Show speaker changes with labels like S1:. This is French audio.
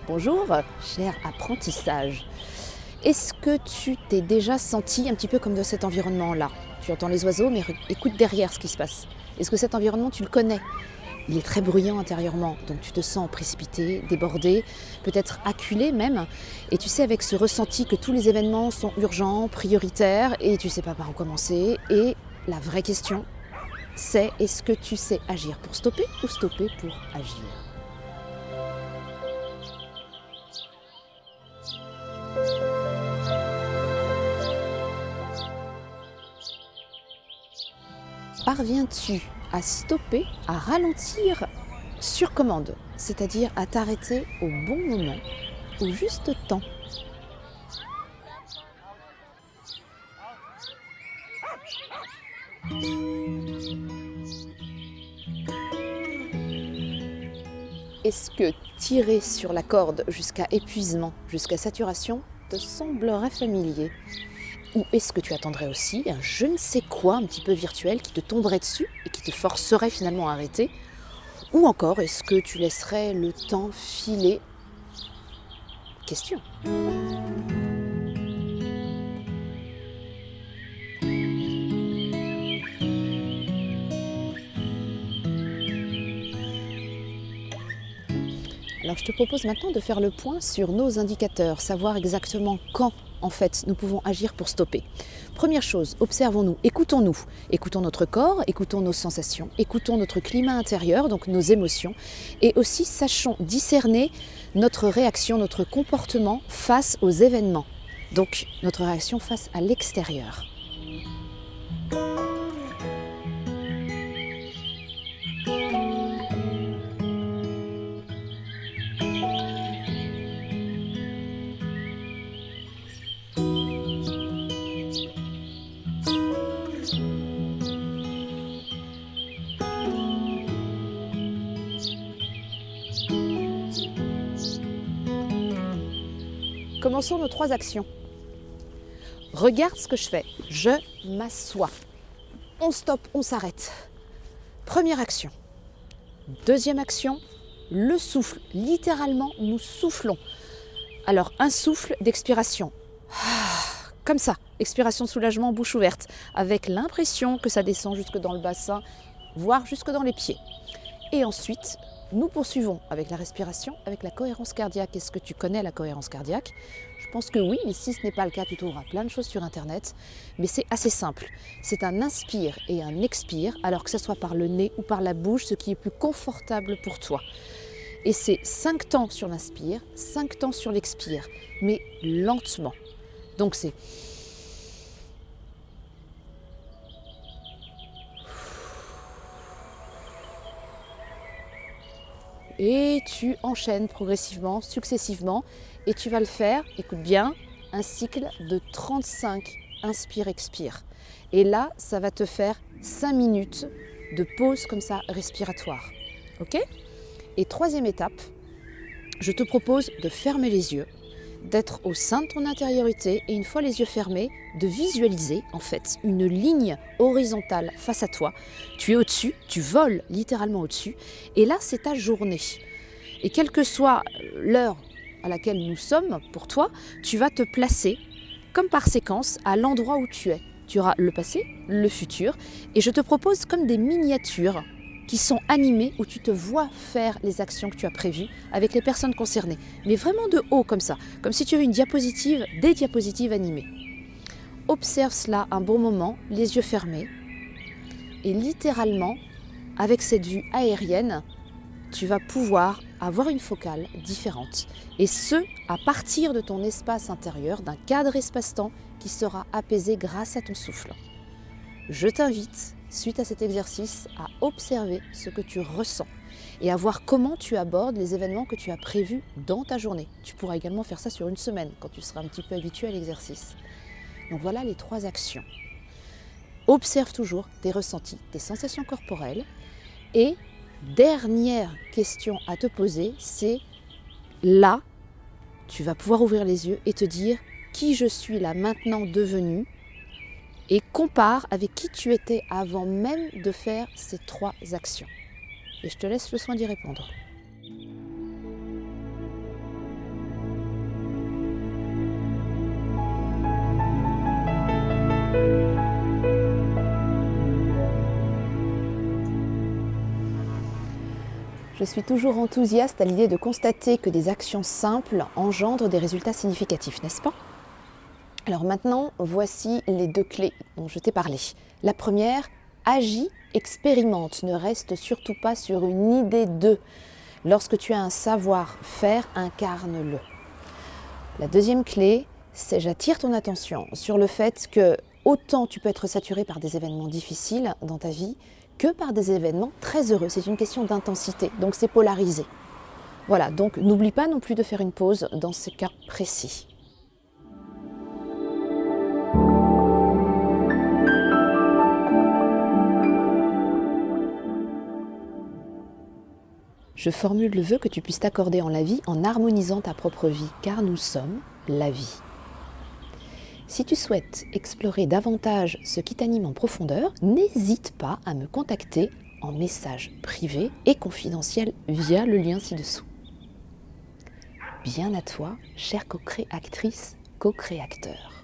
S1: Bonjour, cher apprentissage. Est-ce que tu t'es déjà senti un petit peu comme dans cet environnement-là? Tu entends les oiseaux, mais écoute derrière ce qui se passe. Est-ce que cet environnement, tu le connais? Il est très bruyant intérieurement, donc tu te sens précipité, débordé, peut-être acculé même. Et tu sais, avec ce ressenti que tous les événements sont urgents, prioritaires, et tu ne sais pas par où commencer. Et la vraie question, c'est est-ce que tu sais agir pour stopper ou stopper pour agir? Parviens-tu à stopper, à ralentir sur commande, c'est-à-dire à t'arrêter au bon moment, au juste temps? Est-ce que tirer sur la corde jusqu'à épuisement, jusqu'à saturation, te semblerait familier? Ou est-ce que tu attendrais aussi un je ne sais quoi un petit peu virtuel qui te tomberait dessus et qui te forcerait finalement à arrêter? Ou encore, est-ce que tu laisserais le temps filer? Question. Alors je te propose maintenant de faire le point sur nos indicateurs, savoir exactement quand en fait nous pouvons agir pour stopper. Première chose, observons-nous, écoutons-nous, écoutons notre corps, écoutons nos sensations, écoutons notre climat intérieur, donc nos émotions, et aussi sachons discerner notre réaction, notre comportement face aux événements, donc notre réaction face à l'extérieur. Commençons nos 3 actions. Regarde ce que je fais. Je m'assois. On stoppe, on s'arrête. Première action. Deuxième action, le souffle. Littéralement, nous soufflons. Alors, un souffle d'expiration. Comme ça, expiration de soulagement, bouche ouverte, avec l'impression que ça descend jusque dans le bassin, voire jusque dans les pieds. Et ensuite, nous poursuivons avec la respiration, avec la cohérence cardiaque. Est-ce que tu connais la cohérence cardiaque? Je pense que oui, mais si ce n'est pas le cas, tu trouveras plein de choses sur Internet. Mais c'est assez simple. C'est un inspire et un expire, alors que ce soit par le nez ou par la bouche, ce qui est plus confortable pour toi. Et c'est 5 temps sur l'inspire, 5 temps sur l'expire, mais lentement. Donc c'est... Et tu enchaînes progressivement, successivement, et tu vas le faire, écoute bien, un cycle de 35 inspire-expire. Et là, ça va te faire 5 minutes de pause comme ça respiratoire. Ok? Et troisième étape, je te propose de fermer les yeux, d'être au sein de ton intériorité et une fois les yeux fermés, de visualiser en fait une ligne horizontale face à toi. Tu es au-dessus, tu voles littéralement au-dessus et là c'est ta journée. Et quelle que soit l'heure à laquelle nous sommes pour toi, tu vas te placer comme par séquence à l'endroit où tu es. Tu auras le passé, le futur et je te propose comme des miniatures qui sont animées où tu te vois faire les actions que tu as prévues avec les personnes concernées. Mais vraiment de haut comme ça, comme si tu avais une diapositive, des diapositives animées. Observe cela un bon moment, les yeux fermés. Et littéralement, avec cette vue aérienne, tu vas pouvoir avoir une focale différente. Et ce, à partir de ton espace intérieur, d'un cadre espace-temps qui sera apaisé grâce à ton souffle. Je t'invite, suite à cet exercice, à observer ce que tu ressens et à voir comment tu abordes les événements que tu as prévus dans ta journée. Tu pourras également faire ça sur une semaine, quand tu seras un petit peu habitué à l'exercice. Donc voilà les 3 actions. Observe toujours tes ressentis, tes sensations corporelles. Et dernière question à te poser, c'est là, tu vas pouvoir ouvrir les yeux et te dire qui je suis là maintenant devenu et compare avec qui tu étais avant même de faire ces 3 actions. Et je te laisse le soin d'y répondre. Je suis toujours enthousiaste à l'idée de constater que des actions simples engendrent des résultats significatifs, n'est-ce pas? Alors maintenant, voici les 2 clés dont je t'ai parlé. La première, agis, expérimente, ne reste surtout pas sur une idée de. Lorsque tu as un savoir-faire, incarne-le. La deuxième clé, c'est j'attire ton attention sur le fait que autant tu peux être saturé par des événements difficiles dans ta vie que par des événements très heureux. C'est une question d'intensité, donc c'est polarisé. Voilà, donc n'oublie pas non plus de faire une pause dans ce cas précis. Je formule le vœu que tu puisses t'accorder en la vie en harmonisant ta propre vie, car nous sommes la vie. Si tu souhaites explorer davantage ce qui t'anime en profondeur, n'hésite pas à me contacter en message privé et confidentiel via le lien ci-dessous. Bien à toi, chère co-créatrice, co-créateur.